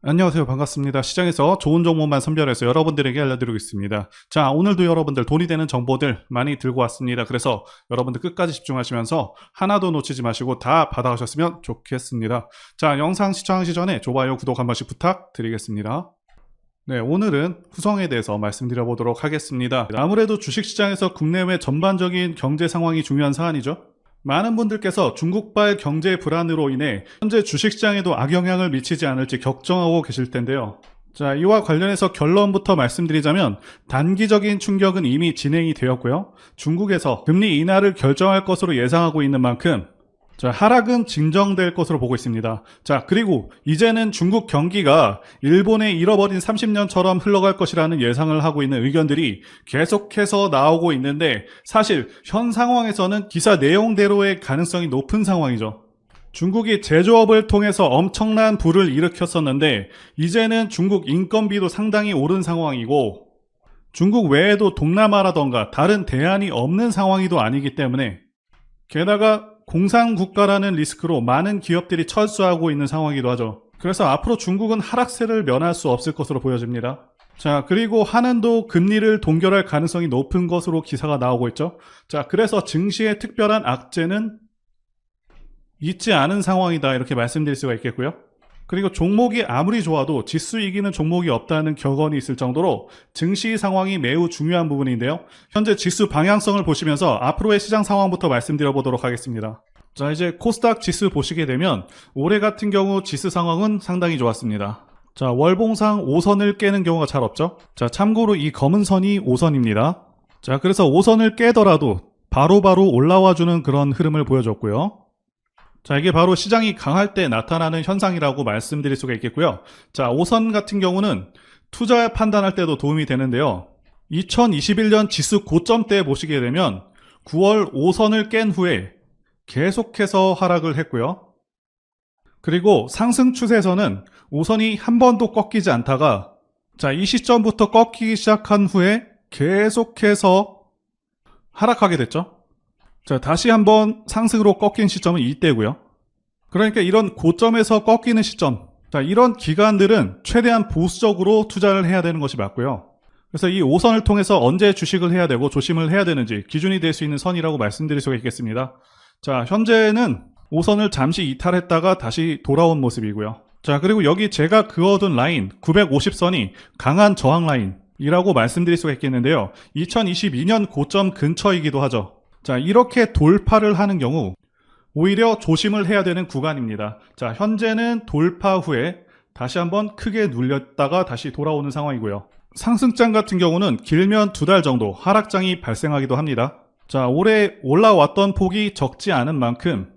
안녕하세요. 반갑습니다. 시장에서 좋은 정보만 선별해서 여러분들에게 알려드리고 있습니다. 자, 오늘도 여러분들 돈이 되는 정보들 많이 들고 왔습니다. 그래서 여러분들 끝까지 집중하시면서 하나도 놓치지 마시고 다 받아가셨으면 좋겠습니다. 자, 영상 시청하기 전에 좋아요, 구독 한 번씩 부탁드리겠습니다. 네, 오늘은 후성에 대해서 말씀드려 보도록 하겠습니다. 아무래도 주식시장에서 국내외 전반적인 경제 상황이 중요한 사안이죠. 많은 분들께서 중국발 경제 불안으로 인해 현재 주식시장에도 악영향을 미치지 않을지 걱정하고 계실 텐데요. 자, 이와 관련해서 결론부터 말씀드리자면 단기적인 충격은 이미 진행이 되었고요. 중국에서 금리 인하를 결정할 것으로 예상하고 있는 만큼 자, 하락은 진정될 것으로 보고 있습니다. 자, 그리고 이제는 중국 경기가 일본의 잃어버린 30년처럼 흘러갈 것이라는 예상을 하고 있는 의견들이 계속해서 나오고 있는데 사실 현 상황에서는 기사 내용대로의 가능성이 높은 상황이죠. 중국이 제조업을 통해서 엄청난 부를 일으켰었는데 이제는 중국 인건비도 상당히 오른 상황이고 중국 외에도 동남아라던가 다른 대안이 없는 상황이도 아니기 때문에 게다가 공산국가라는 리스크로 많은 기업들이 철수하고 있는 상황이기도 하죠. 그래서 앞으로 중국은 하락세를 면할 수 없을 것으로 보여집니다. 자, 그리고 한은도 금리를 동결할 가능성이 높은 것으로 기사가 나오고 있죠. 자, 그래서 증시의 특별한 악재는 있지 않은 상황이다 이렇게 말씀드릴 수가 있겠고요. 그리고 종목이 아무리 좋아도 지수 이기는 종목이 없다는 격언이 있을 정도로 증시 상황이 매우 중요한 부분인데요. 현재 지수 방향성을 보시면서 앞으로의 시장 상황부터 말씀드려 보도록 하겠습니다. 자, 이제 코스닥 지수 보시게 되면 올해 같은 경우 지수 상황은 상당히 좋았습니다. 자, 월봉상 5선을 깨는 경우가 잘 없죠. 자, 참고로 이 검은 선이 5선입니다. 자, 그래서 5선을 깨더라도 바로바로 올라와주는 그런 흐름을 보여줬고요. 자, 이게 바로 시장이 강할 때 나타나는 현상이라고 말씀드릴 수가 있겠고요. 자, 5선 같은 경우는 투자 판단할 때도 도움이 되는데요. 2021년 지수 고점 때 보시게 되면 9월 5선을 깬 후에 계속해서 하락을 했고요. 그리고 상승 추세에서는 5선이 한 번도 꺾이지 않다가 자, 이 시점부터 꺾이기 시작한 후에 계속해서 하락하게 됐죠. 자, 다시 한번 상승으로 꺾인 시점은 이때고요. 그러니까 이런 고점에서 꺾이는 시점, 자, 이런 기간들은 최대한 보수적으로 투자를 해야 되는 것이 맞고요. 그래서 이 5선을 통해서 언제 주식을 해야 되고 조심을 해야 되는지 기준이 될 수 있는 선이라고 말씀드릴 수가 있겠습니다. 자, 현재는 5선을 잠시 이탈했다가 다시 돌아온 모습이고요. 자, 그리고 여기 제가 그어둔 라인 950선이 강한 저항 라인이라고 말씀드릴 수가 있겠는데요. 2022년 고점 근처이기도 하죠. 자, 이렇게 돌파를 하는 경우 오히려 조심을 해야 되는 구간입니다. 자, 현재는 돌파 후에 다시 한번 크게 눌렸다가 다시 돌아오는 상황이고요. 상승장 같은 경우는 길면 2달 정도 하락장이 발생하기도 합니다. 자, 올해 올라왔던 폭이 적지 않은 만큼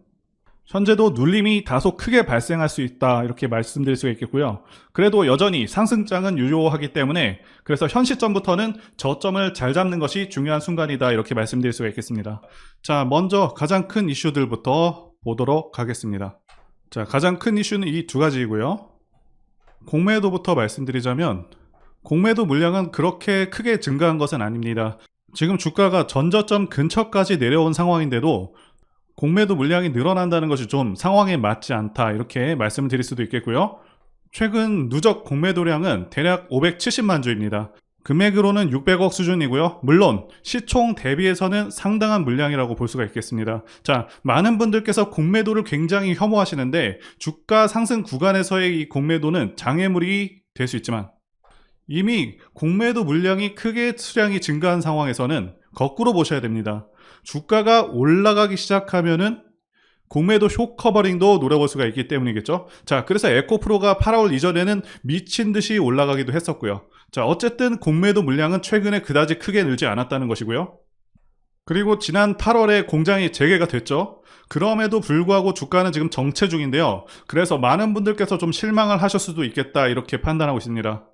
현재도 눌림이 다소 크게 발생할 수 있다 이렇게 말씀드릴 수가 있겠고요. 그래도 여전히 상승장은 유효하기 때문에 그래서 현 시점부터는 저점을 잘 잡는 것이 중요한 순간이다 이렇게 말씀드릴 수가 있겠습니다. 자, 먼저 가장 큰 이슈들부터 보도록 하겠습니다. 자, 가장 큰 이슈는 이 두 가지이고요. 공매도부터 말씀드리자면 공매도 물량은 그렇게 크게 증가한 것은 아닙니다. 지금 주가가 전저점 근처까지 내려온 상황인데도 공매도 물량이 늘어난다는 것이 좀 상황에 맞지 않다 이렇게 말씀을 드릴 수도 있겠고요. 최근 누적 공매도량은 대략 570만 주입니다. 금액으로는 600억 수준이고요. 물론 시총 대비해서는 상당한 물량이라고 볼 수가 있겠습니다. 자, 많은 분들께서 공매도를 굉장히 혐오하시는데 주가 상승 구간에서의 이 공매도는 장애물이 될 수 있지만 이미 공매도 물량이 크게 수량이 증가한 상황에서는 거꾸로 보셔야 됩니다. 주가가 올라가기 시작하면은 공매도 쇼커버링도 노려볼 수가 있기 때문이겠죠. 자, 그래서 에코프로가 8월 이전에는 미친 듯이 올라가기도 했었고요. 자, 어쨌든 공매도 물량은 최근에 그다지 크게 늘지 않았다는 것이고요. 그리고 지난 8월에 공장이 재개가 됐죠. 그럼에도 불구하고 주가는 지금 정체 중인데요. 그래서 많은 분들께서 좀 실망을 하실 수도 있겠다 이렇게 판단하고 있습니다.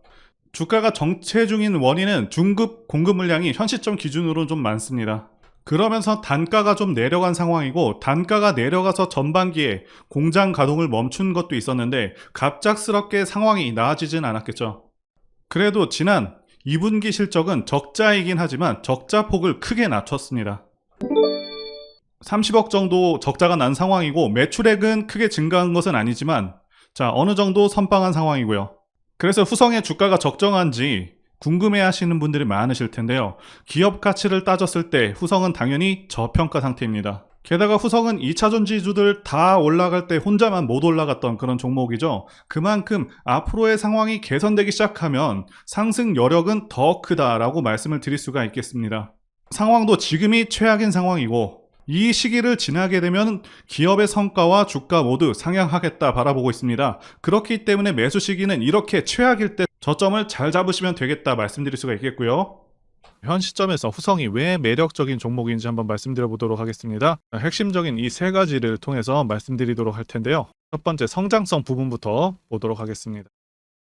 주가가 정체 중인 원인은 중급 공급 물량이 현 시점 기준으로 좀 많습니다. 그러면서 단가가 좀 내려간 상황이고 단가가 내려가서 전반기에 공장 가동을 멈춘 것도 있었는데 갑작스럽게 상황이 나아지진 않았겠죠. 그래도 지난 2분기 실적은 적자이긴 하지만 적자 폭을 크게 낮췄습니다. 30억 정도 적자가 난 상황이고 매출액은 크게 증가한 것은 아니지만 자, 어느 정도 선방한 상황이고요. 그래서 후성의 주가가 적정한지 궁금해 하시는 분들이 많으실 텐데요. 기업 가치를 따졌을 때 후성은 당연히 저평가 상태입니다. 게다가 후성은 2차 전지주들 다 올라갈 때 혼자만 못 올라갔던 그런 종목이죠. 그만큼 앞으로의 상황이 개선되기 시작하면 상승 여력은 더 크다라고 말씀을 드릴 수가 있겠습니다. 상황도 지금이 최악인 상황이고 이 시기를 지나게 되면 기업의 성과와 주가 모두 상향하겠다 바라보고 있습니다. 그렇기 때문에 매수 시기는 이렇게 최악일 때 저점을 잘 잡으시면 되겠다 말씀드릴 수가 있겠고요. 현 시점에서 후성이 왜 매력적인 종목인지 한번 말씀드려 보도록 하겠습니다. 핵심적인 이 세 가지를 통해서 말씀드리도록 할 텐데요. 첫 번째, 성장성 부분부터 보도록 하겠습니다.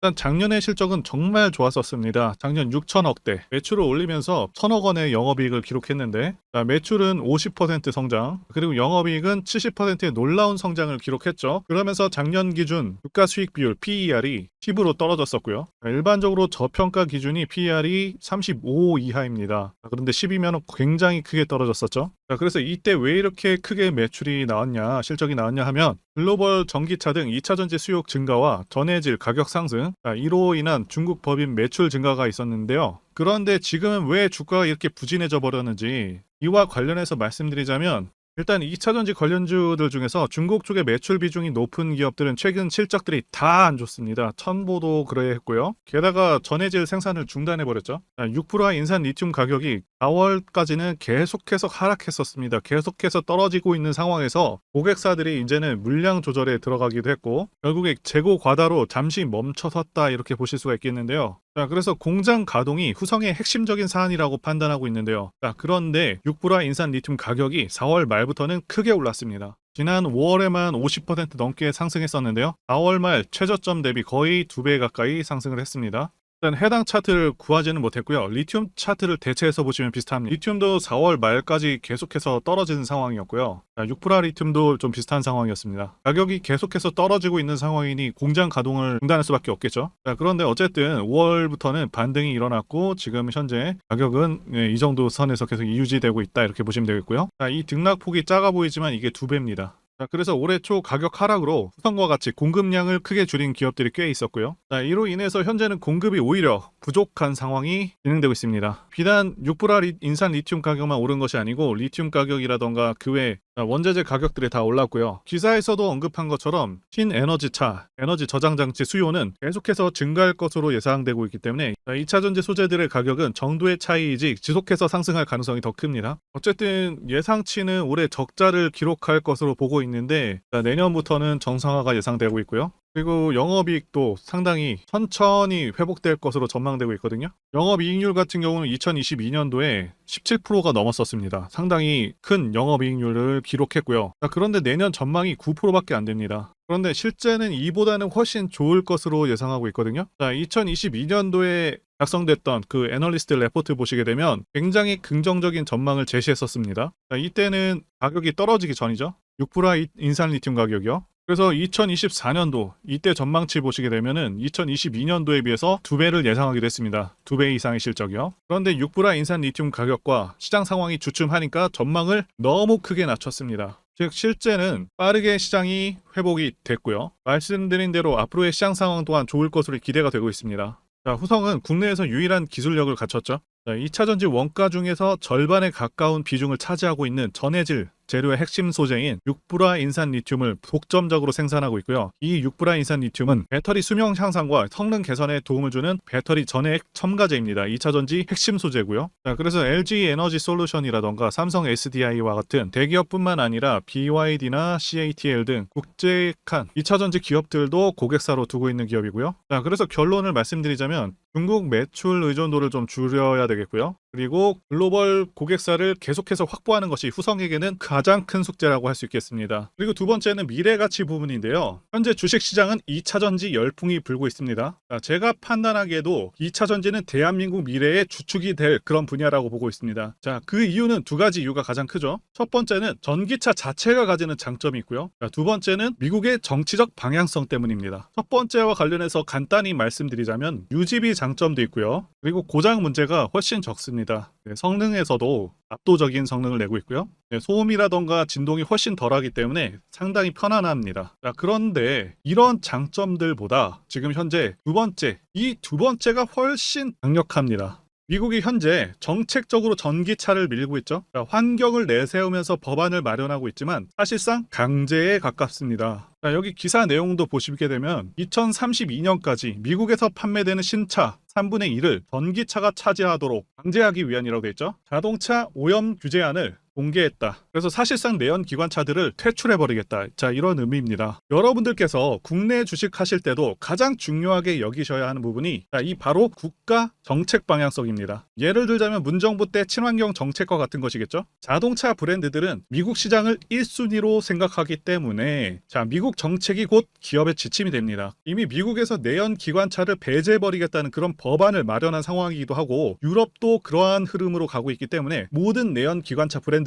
일단 작년의 실적은 정말 좋았었습니다. 작년 6천억대 매출을 올리면서 1,000억 원의 영업이익을 기록했는데 매출은 50% 성장, 그리고 영업이익은 70%의 놀라운 성장을 기록했죠. 그러면서 작년 기준 주가 수익 비율 PER이 10으로 떨어졌었고요. 일반적으로 저평가 기준이 PER이 35 이하입니다. 그런데 10이면 굉장히 크게 떨어졌었죠. 그래서 이때 왜 이렇게 크게 매출이 나왔냐, 실적이 나왔냐 하면 글로벌 전기차 등 2차 전지 수요 증가와 전해질 가격 상승, 이로 인한 중국 법인 매출 증가가 있었는데요. 그런데 지금은 왜 주가가 이렇게 부진해져 버렸는지 이와 관련해서 말씀드리자면, 일단 2차 전지 관련주들 중에서 중국 쪽의 매출 비중이 높은 기업들은 최근 실적들이 다 안 좋습니다. 첨보도 그래야 했고요. 게다가 전해질 생산을 중단해버렸죠. 6%와 인산 리튬 가격이 4월까지는 계속해서 하락했었습니다. 계속해서 떨어지고 있는 상황에서 고객사들이 이제는 물량 조절에 들어가기도 했고 결국에 재고 과다로 잠시 멈춰섰다 이렇게 보실 수가 있겠는데요. 그래서 공장 가동이 후성의 핵심적인 사안이라고 판단하고 있는데요. 그런데 6%와 인산 리튬 가격이 4월 말부터는 크게 올랐습니다. 지난 5월에만 50% 넘게 상승했었는데요. 4월 말 최저점 대비 거의 2배 가까이 상승을 했습니다. 일단 해당 차트를 구하지는 못했고요. 리튬 차트를 대체해서 보시면 비슷합니다. 리튬도 4월 말까지 계속해서 떨어지는 상황이었고요. 6% 리튬도 좀 비슷한 상황이었습니다. 가격이 계속해서 떨어지고 있는 상황이니 공장 가동을 중단할 수밖에 없겠죠. 그런데 어쨌든 5월부터는 반등이 일어났고 지금 현재 가격은 이 정도 선에서 계속 유지되고 있다 이렇게 보시면 되겠고요. 이 등락폭이 작아 보이지만 이게 2배입니다. 그래서 올해 초 가격 하락으로 후성과 같이 공급량을 크게 줄인 기업들이 꽤 있었고요. 이로 인해서 현재는 공급이 오히려 부족한 상황이 진행되고 있습니다. 비단 6% 인산 리튬 가격만 오른 것이 아니고 리튬 가격이라던가 그 외 원재재 가격들이 다 올랐고요. 기사에서도 언급한 것처럼 신에너지차, 에너지 저장 장치 수요는 계속해서 증가할 것으로 예상되고 있기 때문에 2차 전지 소재들의 가격은 정도의 차이이지 지속해서 상승할 가능성이 더 큽니다. 어쨌든 예상치는 올해 적자를 기록할 것으로 보고 있는데 내년부터는 정상화가 예상되고 있고요. 그리고 영업이익도 상당히 천천히 회복될 것으로 전망되고 있거든요. 영업이익률 같은 경우는 2022년도에 17%가 넘었었습니다. 상당히 큰 영업이익률을 기록했고요. 그런데 내년 전망이 9%밖에 안 됩니다. 그런데 실제는 이보다는 훨씬 좋을 것으로 예상하고 있거든요. 2022년도에 작성됐던 그 애널리스트 레포트 보시게 되면 굉장히 긍정적인 전망을 제시했었습니다. 이때는 가격이 떨어지기 전이죠. 6% 인산 리튬 가격이요. 그래서 2024년도 이때 전망치 보시게 되면은 2022년도에 비해서 2배를 예상하기도 했습니다. 2배 이상의 실적이요. 그런데 6% 인산 리튬 가격과 시장 상황이 주춤하니까 전망을 너무 크게 낮췄습니다. 즉 실제는 빠르게 시장이 회복이 됐고요. 말씀드린 대로 앞으로의 시장 상황 또한 좋을 것으로 기대가 되고 있습니다. 후성은 국내에서 유일한 기술력을 갖췄죠. 2차 전지 원가 중에서 절반에 가까운 비중을 차지하고 있는 전해질 재료의 핵심 소재인 6% 인산 리튬을 독점적으로 생산하고 있고요. 이 6% 인산 리튬은 배터리 수명 향상과 성능 개선에 도움을 주는 배터리 전해액 첨가제입니다. 2차 전지 핵심 소재고요. 그래서 LG 에너지 솔루션이라던가 삼성 SDI와 같은 대기업뿐만 아니라 BYD나 CATL 등 국제칸 2차 전지 기업들도 고객사로 두고 있는 기업이고요. 그래서 결론을 말씀드리자면 중국 매출 의존도를 좀 줄여야 되겠고요. 그리고 글로벌 고객사를 계속해서 확보하는 것이 후성에게는 가장 큰 숙제라고 할 수 있겠습니다. 그리고 두 번째는 미래가치 부분인데요. 현재 주식시장은 2차 전지 열풍이 불고 있습니다. 제가 판단하기에도 2차 전지는 대한민국 미래의 주축이 될 그런 분야라고 보고 있습니다. 그 이유는 두 가지 이유가 가장 크죠. 첫 번째는 전기차 자체가 가지는 장점이 있고요. 두 번째는 미국의 정치적 방향성 때문입니다. 첫 번째와 관련해서 간단히 말씀드리자면 유지비 장점도 있고요. 그리고 고장 문제가 훨씬 적습니다. 있습니다. 네, 성능에서도 압도적인 성능을 내고 있고요. 네, 소음이라던가 진동이 훨씬 덜하기 때문에 상당히 편안합니다. 자, 그런데 이런 장점들보다 지금 현재 이 두 번째가 훨씬 강력합니다. 미국이 현재 정책적으로 전기차를 밀고 있죠. 자, 환경을 내세우면서 법안을 마련하고 있지만 사실상 강제에 가깝습니다. 자, 여기 기사 내용도 보시게 되면 2032년까지 미국에서 판매되는 신차 3분의 1을 전기차가 차지하도록 강제하기 위한이라고 되어 있죠. 자동차 오염 규제안을 공개했다. 그래서 사실상 내연 기관차들을 퇴출해버리겠다. 자, 이런 의미입니다. 여러분들께서 국내 주식하실 때도 가장 중요하게 여기셔야 하는 부분이 이 바로 국가 정책 방향성입니다. 예를 들자면 문정부 때 친환경 정책과 같은 것이겠죠. 자동차 브랜드들은 미국 시장을 1순위로 생각하기 때문에 미국 정책이 곧 기업의 지침이 됩니다. 이미 미국에서 내연 기관차를 배제해버리겠다는 그런 법안을 마련한 상황이기도 하고 유럽도 그러한 흐름으로 가고 있기 때문에 모든 내연 기관차 브랜드들은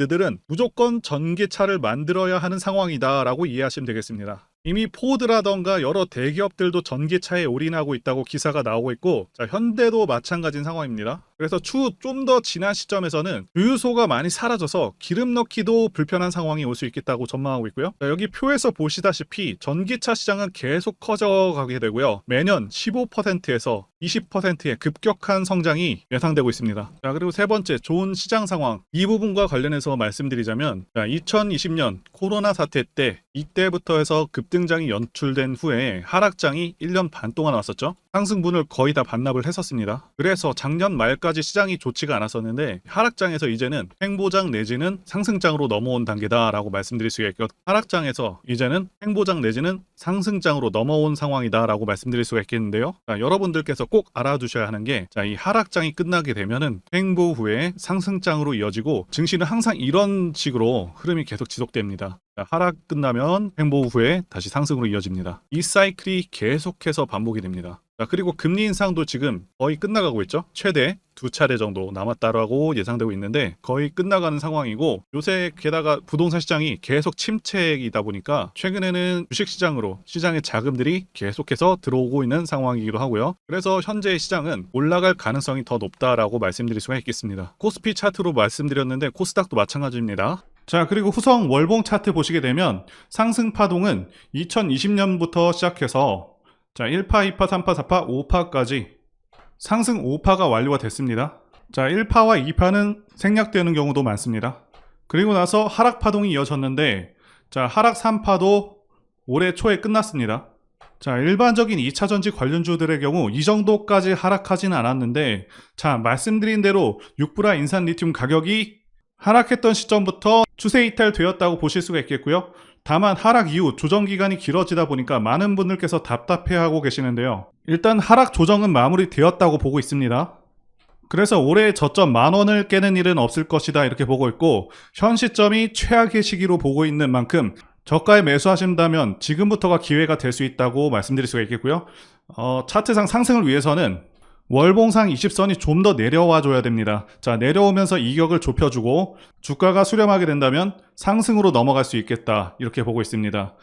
무조건 전기차를 만들어야 하는 상황이다라고 이해하시면 되겠습니다. 이미 포드라던가 여러 대기업들도 전기차에 올인하고 있다고 기사가 나오고 있고 현대도 마찬가지인 상황입니다. 그래서 추후 좀 더 지난 시점에서는 주유소가 많이 사라져서 기름 넣기도 불편한 상황이 올 수 있겠다고 전망하고 있고요. 여기 표에서 보시다시피 전기차 시장은 계속 커져가게 되고요. 매년 15%에서 20%의 급격한 성장이 예상되고 있습니다. 그리고 세 번째, 좋은 시장 상황. 이 부분과 관련해서 말씀드리자면 2020년 코로나 사태 때 이때부터 해서 급등장이 연출된 후에 하락장이 1년 반 동안 왔었죠. 상승분을 거의 다 반납을 했었습니다. 그래서 작년 말까지 시장이 좋지가 않았었는데 하락장에서 이제는 횡보장 내지는 상승장으로 넘어온 단계다라고 말씀드릴 수가 있고 하락장에서 이제는 횡보장 내지는 상승장으로 넘어온 상황이다라고 말씀드릴 수가 있겠는데요. 여러분들께서 꼭 알아두셔야 하는 게 이 하락장이 끝나게 되면은 횡보 후에 상승장으로 이어지고 증시는 항상 이런 식으로 흐름이 계속 지속됩니다. 하락 끝나면 횡보 후에 다시 상승으로 이어집니다. 이 사이클이 계속해서 반복이 됩니다. 그리고 금리 인상도 지금 거의 끝나가고 있죠. 최대 2차례 정도 남았다라고 예상되고 있는데 거의 끝나가는 상황이고 요새 게다가 부동산 시장이 계속 침체이다 보니까 최근에는 주식시장으로 시장의 자금들이 계속해서 들어오고 있는 상황이기도 하고요. 그래서 현재의 시장은 올라갈 가능성이 더 높다라고 말씀드릴 수가 있겠습니다. 코스피 차트로 말씀드렸는데 코스닥도 마찬가지입니다. 자, 그리고 후성 월봉 차트 보시게 되면 상승 파동은 2020년부터 시작해서 1파, 2파, 3파, 4파, 5파까지 상승 5파가 완료가 됐습니다. 1파와 2파는 생략되는 경우도 많습니다. 그리고 나서 하락 파동이 이어졌는데 하락 3파도 올해 초에 끝났습니다. 일반적인 2차전지 관련주들의 경우 이 정도까지 하락하지는 않았는데 말씀드린 대로 6불화 인산 리튬 가격이 하락했던 시점부터 추세 이탈되었다고 보실 수가 있겠고요. 다만 하락 이후 조정 기간이 길어지다 보니까 많은 분들께서 답답해하고 계시는데요. 일단 하락 조정은 마무리되었다고 보고 있습니다. 그래서 올해 저점 10,000원을 깨는 일은 없을 것이다 이렇게 보고 있고 현 시점이 최악의 시기로 보고 있는 만큼 저가에 매수하신다면 지금부터가 기회가 될 수 있다고 말씀드릴 수가 있겠고요. 차트상 상승을 위해서는 월봉상 20선이 좀 더 내려와 줘야 됩니다. 내려오면서 이격을 좁혀주고 주가가 수렴하게 된다면 상승으로 넘어갈 수 있겠다 이렇게 보고 있습니다.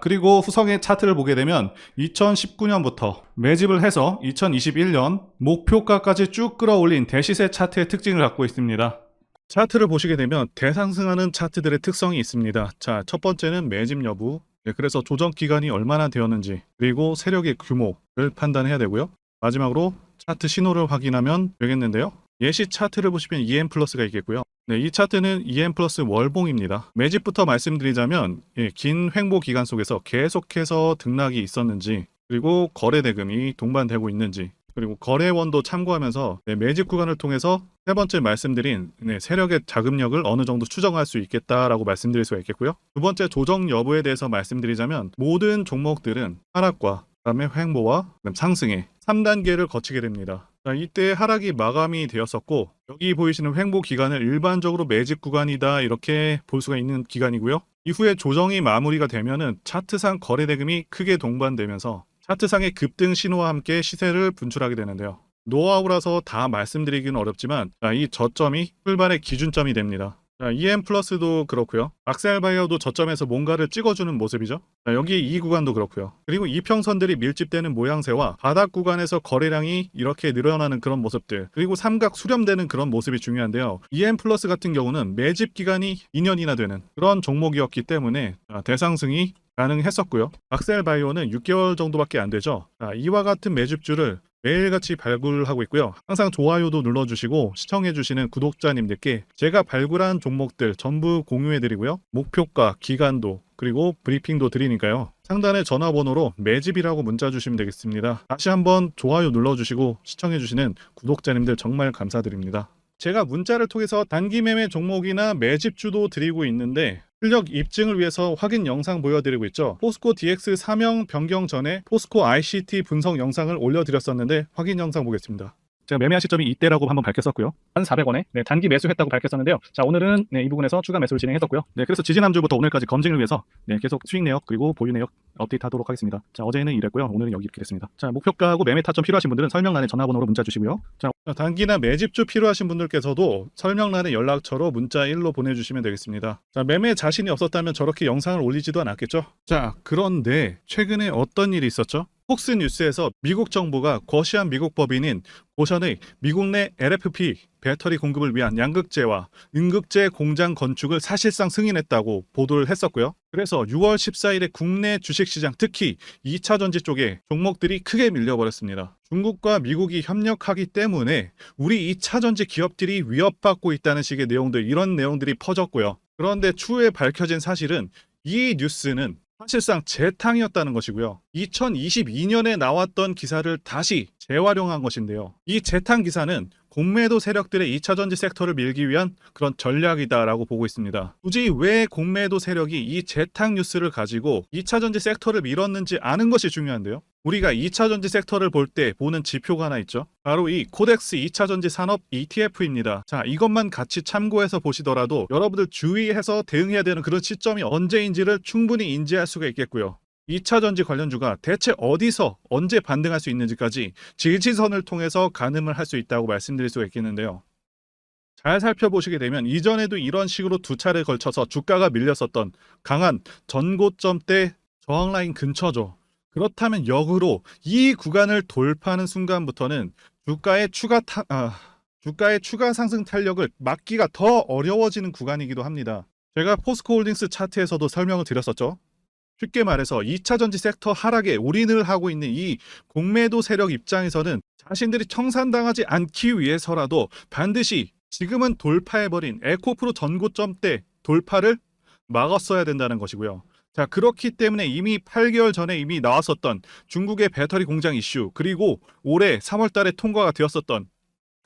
그리고 후성의 차트를 보게 되면 2019년부터 매집을 해서 2021년 목표가까지 쭉 끌어올린 대시세 차트의 특징을 갖고 있습니다. 차트를 보시게 되면 대상승하는 차트들의 특성이 있습니다. 첫 번째는 매집 여부, 그래서 조정 기간이 얼마나 되었는지, 그리고 세력의 규모를 판단해야 되고요. 마지막으로 차트 신호를 확인하면 되겠는데요. 예시 차트를 보시면 EM 플러스가 있겠고요. 이 차트는 EM 플러스 월봉입니다. 매집부터 말씀드리자면 긴 횡보 기간 속에서 계속해서 등락이 있었는지, 그리고 거래 대금이 동반되고 있는지, 그리고 거래원도 참고하면서 매집 구간을 통해서 세 번째 말씀드린 세력의 자금력을 어느 정도 추정할 수 있겠다라고 말씀드릴 수가 있겠고요. 두 번째 조정 여부에 대해서 말씀드리자면 모든 종목들은 하락과 그다음에 횡보와 상승의 3단계를 거치게 됩니다. 이때 하락이 마감이 되었었고 여기 보이시는 횡보 기간을 일반적으로 매집 구간이다 이렇게 볼 수가 있는 기간이고요. 이후에 조정이 마무리가 되면은 차트상 거래 대금이 크게 동반되면서 차트상의 급등 신호와 함께 시세를 분출하게 되는데요. 노하우라서 다 말씀드리기는 어렵지만 이 저점이 출발의 기준점이 됩니다. 자, EM 플러스도 그렇고요. 악셀바이어도 저점에서 뭔가를 찍어주는 모습이죠. 자, 여기 이 구간도 그렇고요. 그리고 이평선들이 밀집되는 모양새와 바닥 구간에서 거래량이 이렇게 늘어나는 그런 모습들, 그리고 삼각 수렴되는 그런 모습이 중요한데요. EM 플러스 같은 경우는 매집 기간이 2년이나 되는 그런 종목이었기 때문에 대상승이 가능했었고요. 악셀바이오는 6개월 정도밖에 안 되죠. 자, 이와 같은 매집주를 매일같이 발굴하고 있고요. 항상 좋아요도 눌러주시고 시청해주시는 구독자님들께 제가 발굴한 종목들 전부 공유해드리고요. 목표가, 기간도, 그리고 브리핑도 드리니까요. 상단의 전화번호로 매집이라고 문자 주시면 되겠습니다. 다시 한번 좋아요 눌러주시고 시청해주시는 구독자님들 정말 감사드립니다. 제가 문자를 통해서 단기 매매 종목이나 매집주도 드리고 있는데 실력 입증을 위해서 확인 영상 보여드리고 있죠. 포스코 DX 사명 변경 전에 포스코 ICT 분석 영상을 올려드렸었는데 확인 영상 보겠습니다. 제가 매매한 시점이 이때라고 한번 밝혔었고요. 1,400원에 단기 매수했다고 밝혔었는데요. 자, 오늘은 이 부분에서 추가 매수를 진행했었고요. 그래서 지지난주부터 오늘까지 검증을 위해서 계속 수익 내역 그리고 보유 내역 업데이트하도록 하겠습니다. 자, 어제는 이랬고요. 오늘은 여기 이렇게 됐습니다. 자, 목표가하고 매매 타점 필요하신 분들은 설명란에 전화번호로 문자 주시고요. 자, 단기나 매집주 필요하신 분들께서도 설명란에 연락처로 문자 1로 보내주시면 되겠습니다. 자, 매매 자신이 없었다면 저렇게 영상을 올리지도 않았겠죠. 자, 그런데 최근에 어떤 일이 있었죠? 폭스뉴스에서 미국 정부가 거시한 미국 법인인 고션의 미국 내 LFP 배터리 공급을 위한 양극재와 음극재 공장 건축을 사실상 승인했다고 보도를 했었고요. 그래서 6월 14일에 국내 주식시장 특히 2차전지 쪽에 종목들이 크게 밀려버렸습니다. 중국과 미국이 협력하기 때문에 우리 2차전지 기업들이 위협받고 있다는 식의 내용들, 이런 내용들이 퍼졌고요. 그런데 추후에 밝혀진 사실은 이 뉴스는 사실상 재탕이었다는 것이고요. 2022년에 나왔던 기사를 다시 재활용한 것인데요. 이 재탕 기사는 공매도 세력들의 2차전지 섹터를 밀기 위한 그런 전략이다라고 보고 있습니다. 굳이 왜 공매도 세력이 이 재탕 뉴스를 가지고 2차전지 섹터를 밀었는지 아는 것이 중요한데요. 우리가 2차전지 섹터를 볼 때 보는 지표가 하나 있죠. 바로 이 코덱스 2차전지 산업 ETF입니다. 자, 이것만 같이 참고해서 보시더라도 여러분들 주의해서 대응해야 되는 그런 시점이 언제인지를 충분히 인지할 수가 있겠고요. 2차전지 관련주가 대체 어디서 언제 반등할 수 있는지까지 지지선을 통해서 가늠을 할 수 있다고 말씀드릴 수가 있겠는데요. 잘 살펴보시게 되면 이전에도 이런 식으로 두 차례 걸쳐서 주가가 밀렸었던 강한 전고점대 저항라인 근처죠. 그렇다면 역으로 이 구간을 돌파하는 순간부터는 주가의 추가 상승 탄력을 막기가 더 어려워지는 구간이기도 합니다. 제가 포스코홀딩스 차트에서도 설명을 드렸었죠. 쉽게 말해서 2차전지 섹터 하락에 올인을 하고 있는 이 공매도 세력 입장에서는 자신들이 청산당하지 않기 위해서라도 반드시 지금은 돌파해버린 에코프로 전고점대 돌파를 막았어야 된다는 것이고요. 자, 그렇기 때문에 이미 8개월 전에 이미 나왔었던 중국의 배터리 공장 이슈, 그리고 올해 3월 달에 통과가 되었었던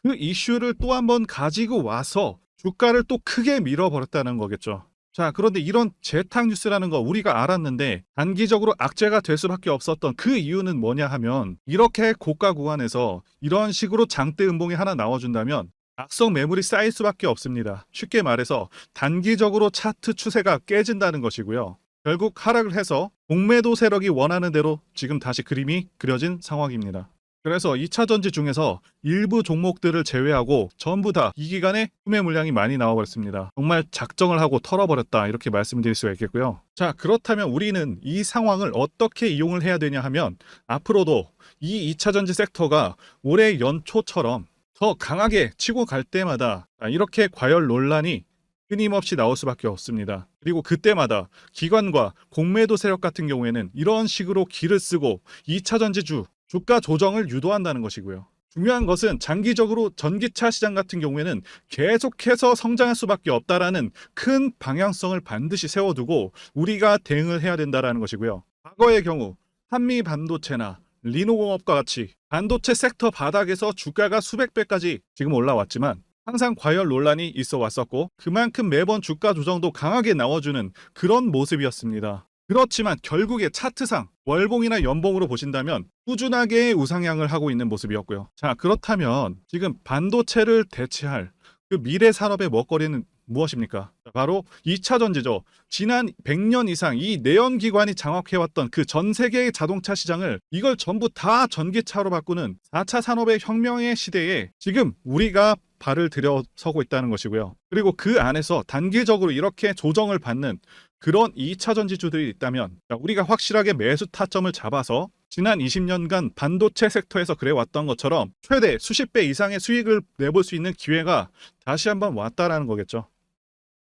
그 이슈를 또 한번 가지고 와서 주가를 또 크게 밀어버렸다는 거겠죠. 자, 그런데 이런 재탕 뉴스라는 거 우리가 알았는데 단기적으로 악재가 될 수밖에 없었던 그 이유는 뭐냐 하면, 이렇게 고가 구간에서 이런 식으로 장대 음봉이 하나 나와준다면 악성 매물이 쌓일 수밖에 없습니다. 쉽게 말해서 단기적으로 차트 추세가 깨진다는 것이고요. 결국 하락을 해서 공매도 세력이 원하는 대로 지금 다시 그림이 그려진 상황입니다. 그래서 2차전지 중에서 일부 종목들을 제외하고 전부 다 이 기간에 구매 물량이 많이 나와버렸습니다. 정말 작정을 하고 털어버렸다, 이렇게 말씀드릴 수가 있겠고요. 자, 그렇다면 우리는 이 상황을 어떻게 이용을 해야 되냐 하면, 앞으로도 이 2차전지 섹터가 올해 연초처럼 더 강하게 치고 갈 때마다 이렇게 과열 논란이 끊임없이 나올 수밖에 없습니다. 그리고 그때마다 기관과 공매도 세력 같은 경우에는 이런 식으로 기를 쓰고 2차전지주 주가 조정을 유도한다는 것이고요. 중요한 것은 장기적으로 전기차 시장 같은 경우에는 계속해서 성장할 수밖에 없다라는 큰 방향성을 반드시 세워두고 우리가 대응을 해야 된다는 것이고요. 과거의 경우 한미 반도체나 리노공업과 같이 반도체 섹터 바닥에서 주가가 수백 배까지 지금 올라왔지만 항상 과열 논란이 있어 왔었고, 그만큼 매번 주가 조정도 강하게 나와주는 그런 모습이었습니다. 그렇지만 결국에 차트상 월봉이나 연봉으로 보신다면 꾸준하게 우상향을 하고 있는 모습이었고요. 자, 그렇다면 지금 반도체를 대체할 그 미래 산업의 먹거리는 무엇입니까? 바로 2차전지죠. 지난 100년 이상 이 내연기관이 장악해왔던 그 전 세계의 자동차 시장을 이걸 전부 다 전기차로 바꾸는 4차 산업의 혁명의 시대에 지금 우리가 발을 들여서고 있다는 것이고요. 그리고 그 안에서 단기적으로 이렇게 조정을 받는 그런 2차 전지주들이 있다면 우리가 확실하게 매수 타점을 잡아서 지난 20년간 반도체 섹터에서 그래왔던 것처럼 최대 수십 배 이상의 수익을 내볼 수 있는 기회가 다시 한번 왔다라는 거겠죠.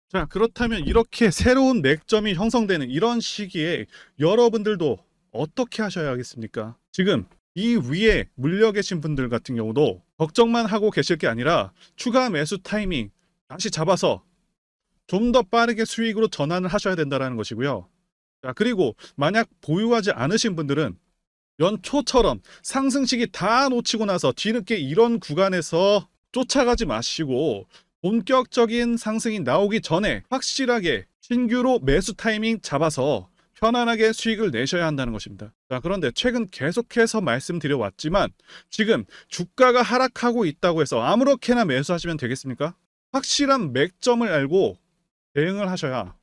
자, 그렇다면 이렇게 새로운 맥점이 형성되는 이런 시기에 여러분들도 어떻게 하셔야 하겠습니까? 지금 이 위에 물려 계신 분들 같은 경우도 걱정만 하고 계실 게 아니라 추가 매수 타이밍 다시 잡아서 좀 더 빠르게 수익으로 전환을 하셔야 된다는 것이고요. 자, 그리고 만약 보유하지 않으신 분들은 연초처럼 상승 시기 다 놓치고 나서 뒤늦게 이런 구간에서 쫓아가지 마시고 본격적인 상승이 나오기 전에 확실하게 신규로 매수 타이밍 잡아서 편안하게 수익을 내셔야 한다는 것입니다. 자, 그런데 최근 계속해서 말씀드려왔지만 지금 주가가 하락하고 있다고 해서 아무렇게나 매수하시면 되겠습니까? 확실한 맥점을 알고 대응을 하셔야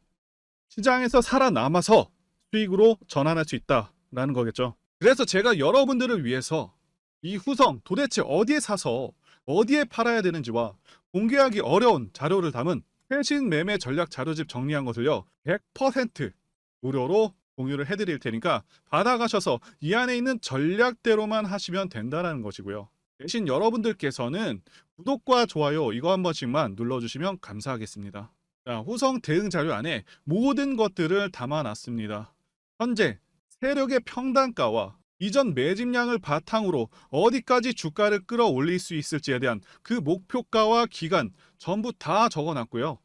시장에서 살아남아서 수익으로 전환할 수 있다라는 거겠죠. 그래서 제가 여러분들을 위해서 이 후성 도대체 어디에 사서 어디에 팔아야 되는지와 공개하기 어려운 자료를 담은 최신 매매 전략 자료집 정리한 것을요 100% 무료로 공유를 해드릴 테니까 받아가셔서 이 안에 있는 전략대로만 하시면 된다는 것이고요. 대신 여러분들께서는 구독과 좋아요 이거 한 번씩만 눌러주시면 감사하겠습니다. 자, 후성 대응 자료 안에 모든 것들을 담아놨습니다. 현재 세력의 평단가와 이전 매집량을 바탕으로 어디까지 주가를 끌어올릴 수 있을지에 대한 그 목표가와 기간 전부 다 적어놨고요.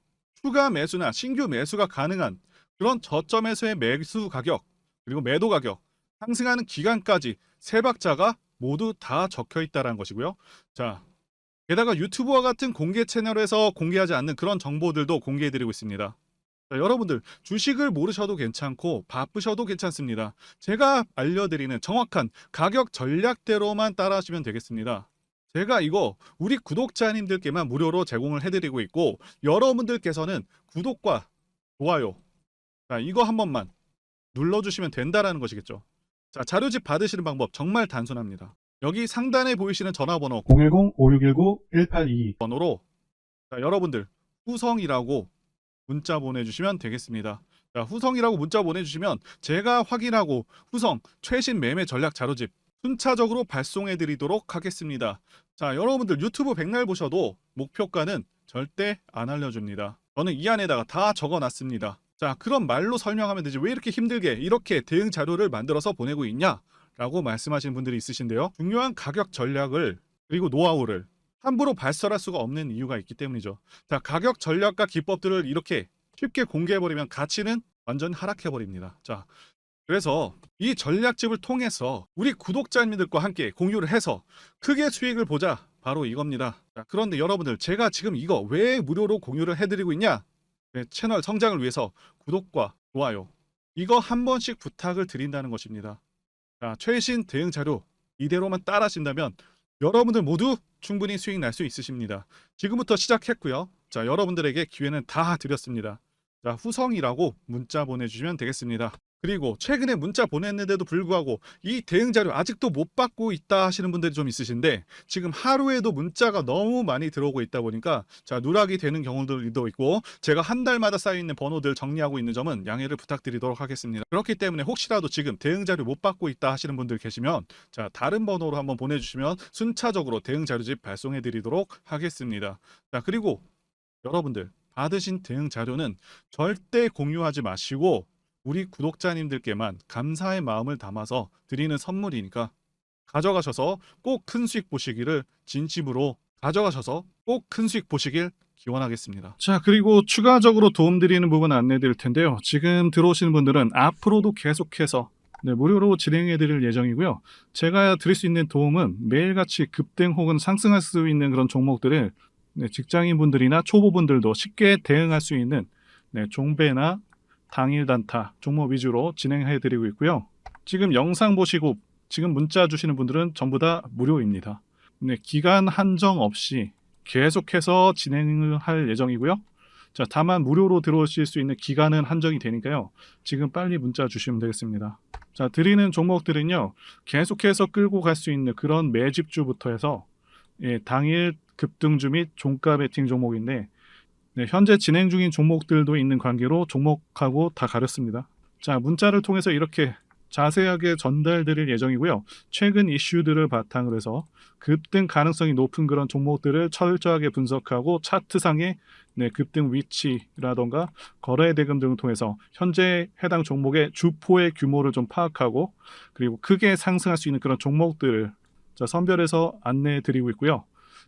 추가 매수나 신규 매수가 가능한 그런 저점에서의 매수 가격 그리고 매도 가격 상승하는 기간까지 세 박자가 모두 다 적혀 있다는 것이고요. 자, 게다가 유튜브와 같은 공개 채널에서 공개하지 않는 그런 정보들도 공개해드리고 있습니다. 자, 여러분들 주식을 모르셔도 괜찮고 바쁘셔도 괜찮습니다. 제가 알려드리는 정확한 가격 전략대로만 따라하시면 되겠습니다. 제가 이거 우리 구독자님들께만 무료로 제공을 해드리고 있고 여러분들께서는 구독과 좋아요 자, 이거 한 번만 눌러주시면 된다라는 것이겠죠. 자, 자료집 받으시는 방법 정말 단순합니다. 여기 상단에 보이시는 전화번호 010-5619-1822 번호로 자, 여러분들 후성이라고 문자 보내주시면 되겠습니다. 자, 후성이라고 문자 보내주시면 제가 확인하고 후성 최신 매매 전략 자료집 순차적으로 발송해 드리도록 하겠습니다. 자, 여러분들 유튜브 백날 보셔도 목표가는 절대 안 알려줍니다. 저는 이 안에다가 다 적어놨습니다. 자, 그럼 말로 설명하면 되지 왜 이렇게 힘들게 이렇게 대응 자료를 만들어서 보내고 있냐 라고 말씀하시는 분들이 있으신데요. 중요한 가격 전략을 그리고 노하우를 함부로 발설할 수가 없는 이유가 있기 때문이죠. 자, 가격 전략과 기법들을 이렇게 쉽게 공개해버리면 가치는 완전 하락해버립니다. 자, 그래서 이 전략집을 통해서 우리 구독자님들과 함께 공유를 해서 크게 수익을 보자 바로 이겁니다. 자, 그런데 여러분들 제가 지금 이거 왜 무료로 공유를 해드리고 있냐? 네, 채널 성장을 위해서 구독과 좋아요 이거 한 번씩 부탁을 드린다는 것입니다. 자, 최신 대응 자료 이대로만 따라하신다면 여러분들 모두 충분히 수익 날 수 있으십니다. 지금부터 시작했고요. 자, 여러분들에게 기회는 다 드렸습니다. 자, 후성이라고 문자 보내주시면 되겠습니다. 그리고 최근에 문자 보냈는데도 불구하고 이 대응 자료 아직도 못 받고 있다 하시는 분들이 좀 있으신데 지금 하루에도 문자가 너무 많이 들어오고 있다 보니까 자, 누락이 되는 경우들도 있고 제가 한 달마다 쌓여있는 번호들 정리하고 있는 점은 양해를 부탁드리도록 하겠습니다. 그렇기 때문에 혹시라도 지금 대응 자료 못 받고 있다 하시는 분들 계시면 자, 다른 번호로 한번 보내주시면 순차적으로 대응 자료집 발송해 드리도록 하겠습니다. 자, 그리고 여러분들 받으신 대응 자료는 절대 공유하지 마시고 우리 구독자님들께만 감사의 마음을 담아서 드리는 선물이니까 가져가셔서 꼭 큰 수익 보시기를 진심으로 가져가셔서 꼭 큰 수익 보시길 기원하겠습니다. 자, 그리고 추가적으로 도움드리는 부분 안내 드릴 텐데요. 지금 들어오시는 분들은 앞으로도 계속해서 무료로 진행해 드릴 예정이고요. 제가 드릴 수 있는 도움은 매일같이 급등 혹은 상승할 수 있는 그런 종목들을 직장인분들이나 초보분들도 쉽게 대응할 수 있는 종배나 당일 단타 종목 위주로 진행해 드리고 있고요. 지금 영상 보시고 지금 문자 주시는 분들은 전부 다 무료입니다. 기간 한정 없이 계속해서 진행을 할 예정이고요. 자, 다만 무료로 들어오실 수 있는 기간은 한정이 되니까요. 지금 빨리 문자 주시면 되겠습니다. 자, 드리는 종목들은요. 계속해서 끌고 갈 수 있는 그런 매집주부터 해서 당일 급등주 및 종가 베팅 종목인데 네, 현재 진행 중인 종목들도 있는 관계로 종목하고 다 가렸습니다. 자, 문자를 통해서 이렇게 자세하게 전달드릴 예정이고요. 최근 이슈들을 바탕으로 해서 급등 가능성이 높은 그런 종목들을 철저하게 분석하고 차트상의 급등 위치라던가 거래 대금 등을 통해서 현재 해당 종목의 주포의 규모를 좀 파악하고 그리고 크게 상승할 수 있는 그런 종목들을 선별해서 안내해 드리고 있고요.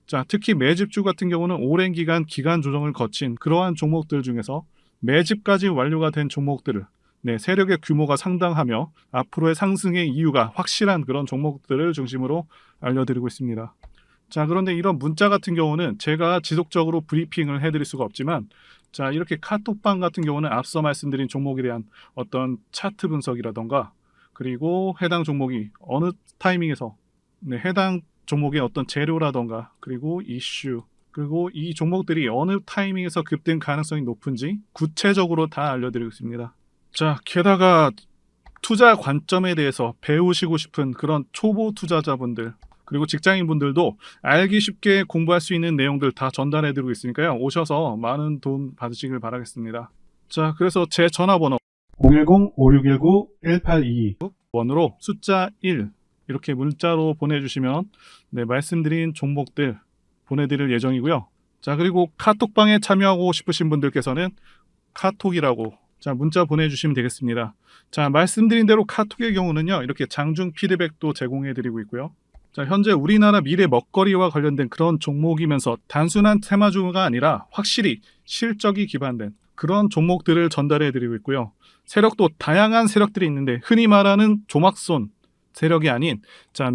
자, 특히 매집주 같은 경우는 오랜 기간 조정을 거친 그러한 종목들 중에서 매집까지 완료가 된 종목들을 세력의 규모가 상당하며 앞으로의 상승의 이유가 확실한 그런 종목들을 중심으로 알려드리고 있습니다. 자, 그런데 이런 문자 같은 경우는 제가 지속적으로 브리핑을 해드릴 수가 없지만 자, 이렇게 카톡방 같은 경우는 앞서 말씀드린 종목에 대한 어떤 차트 분석이라던가 그리고 해당 종목이 어느 타이밍에서 해당 종목의 어떤 재료라던가 그리고 이슈 그리고 이 종목들이 어느 타이밍에서 급등 가능성이 높은지 구체적으로 다 알려드리고 있습니다. 자, 게다가 투자 관점에 대해서 배우시고 싶은 그런 초보 투자자분들 그리고 직장인분들도 알기 쉽게 공부할 수 있는 내용들 다 전달해드리고 있으니까요. 오셔서 많은 도움 받으시길 바라겠습니다. 자, 그래서 제 전화번호 010-5619-1822 번호로 숫자 1 이렇게 문자로 보내주시면 말씀드린 종목들 보내드릴 예정이고요. 자, 그리고 카톡방에 참여하고 싶으신 분들께서는 카톡이라고 문자 보내주시면 되겠습니다. 자, 말씀드린 대로 카톡의 경우는요, 이렇게 장중 피드백도 제공해드리고 있고요. 자, 현재 우리나라 미래 먹거리와 관련된 그런 종목이면서 단순한 테마주가 아니라 확실히 실적이 기반된 그런 종목들을 전달해드리고 있고요. 세력도 다양한 세력들이 있는데 흔히 말하는 조막손 세력이 아닌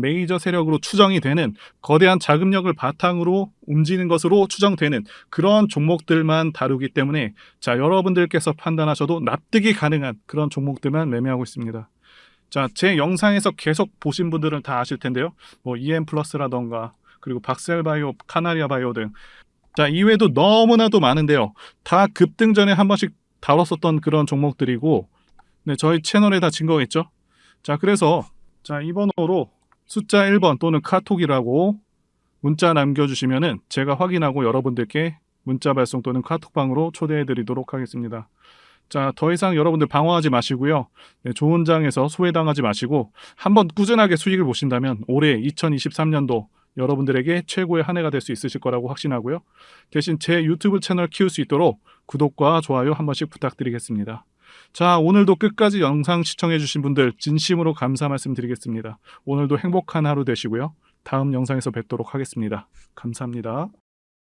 메이저 세력으로 추정이 되는 거대한 자금력을 바탕으로 움직이는 것으로 추정되는 그런 종목들만 다루기 때문에 여러분들께서 판단하셔도 납득이 가능한 그런 종목들만 매매하고 있습니다. 자, 제 영상에서 계속 보신 분들은 다 아실 텐데요. EM플러스라던가 그리고 박셀바이오, 카나리아바이오 등 이외에도 너무나도 많은데요. 다 급등 전에 한 번씩 다뤘었던 그런 종목들이고 저희 채널에 다 증거가 있죠. 자, 그래서 이 번호로 숫자 1번 또는 카톡이라고 문자 남겨주시면은 제가 확인하고 여러분들께 문자 발송 또는 카톡방으로 초대해 드리도록 하겠습니다. 자, 더 이상 여러분들 방황하지 마시고요. 좋은 장에서 소외당하지 마시고 한번 꾸준하게 수익을 보신다면 올해 2023년도 여러분들에게 최고의 한 해가 될 수 있으실 거라고 확신하고요. 대신 제 유튜브 채널 키울 수 있도록 구독과 좋아요 한 번씩 부탁드리겠습니다. 자, 오늘도 끝까지 영상 시청해주신 분들 진심으로 감사 말씀드리겠습니다. 오늘도 행복한 하루 되시고요. 다음 영상에서 뵙도록 하겠습니다. 감사합니다.